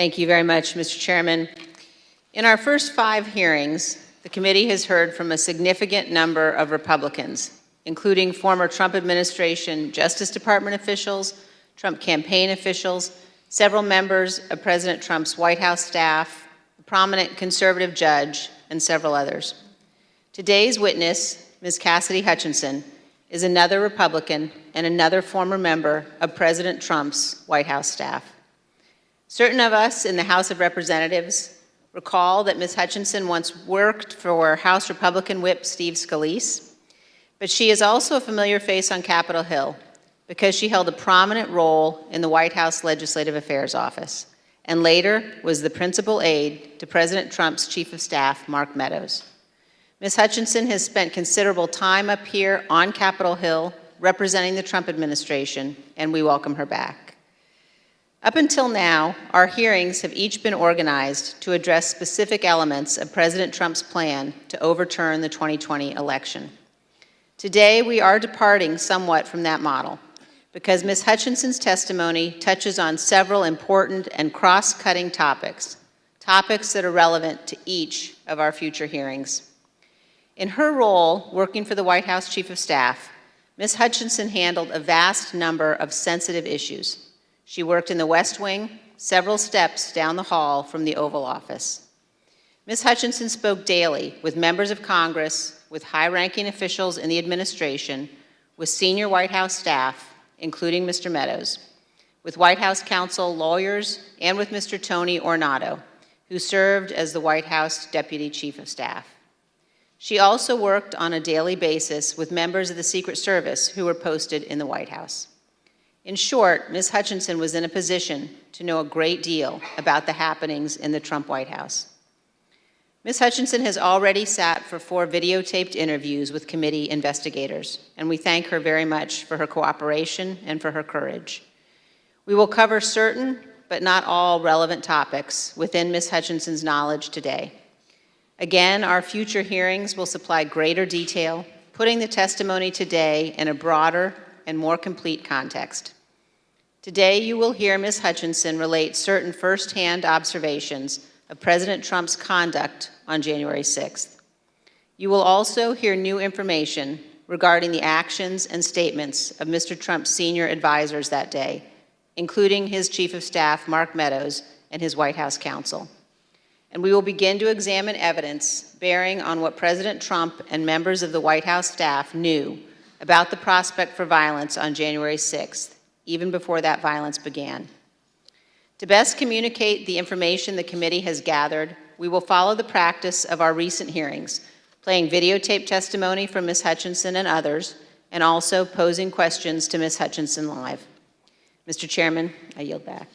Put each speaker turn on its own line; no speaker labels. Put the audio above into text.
Thank you very much, Mr. Chairman. In our first 5 hearings, the committee has heard from a significant number of Republicans, including former Trump administration Justice Department officials, Trump campaign officials, several members of President Trump's White House staff, a prominent conservative judge, and several others. Today's witness, Ms. Cassidy Hutchinson, is another Republican and another former member of President Trump's White House staff. Certain of us in the House of Representatives recall that Ms. Hutchinson once worked for House Republican Whip Steve Scalise, but she is also a familiar face on Capitol Hill because she held a prominent role in the White House Legislative Affairs Office and later was the principal aide to President Trump's Chief of Staff, Mark Meadows. Ms. Hutchinson has spent considerable time up here on Capitol Hill representing the Trump administration, and we welcome her back. Up until now, our hearings have each been organized to address specific elements of President Trump's plan to overturn the 2020 election. Today, we are departing somewhat from that model because Ms. Hutchinson's testimony touches on several important and cross-cutting topics that are relevant to each of our future hearings. In her role working for the White House Chief of Staff, Ms. Hutchinson handled a vast number of sensitive issues. She worked in the West Wing, several steps down the hall from the Oval Office. Ms. Hutchinson spoke daily with members of Congress, with high-ranking officials in the administration, with senior White House staff, including Mr. Meadows, with White House counsel, lawyers, and with Mr. Tony Ornato, who served as the White House Deputy Chief of Staff. She also worked on a daily basis with members of the Secret Service who were posted in the White House. In short, Ms. Hutchinson was in a position to know a great deal about the happenings in the Trump White House. Ms. Hutchinson has already sat for 4 videotaped interviews with committee investigators, and we thank her very much for her cooperation and for her courage. We will cover certain, but not all, relevant topics within Ms. Hutchinson's knowledge today. Again, our future hearings will supply greater detail, putting the testimony today in a broader and more complete context. Today, you will hear Ms. Hutchinson relate certain firsthand observations of President Trump's conduct on January 6th. You will also hear new information regarding the actions and statements of Mr. Trump's senior advisors that day, including his Chief of Staff, Mark Meadows, and his White House counsel. And we will begin to examine evidence bearing on what President Trump and members of the White House staff knew about the prospect for violence on January 6th, even before that violence began. To best communicate the information the committee has gathered, we will follow the practice of our recent hearings, playing videotape testimony from Ms. Hutchinson and others, and also posing questions to Ms. Hutchinson live. Mr. Chairman, I yield back.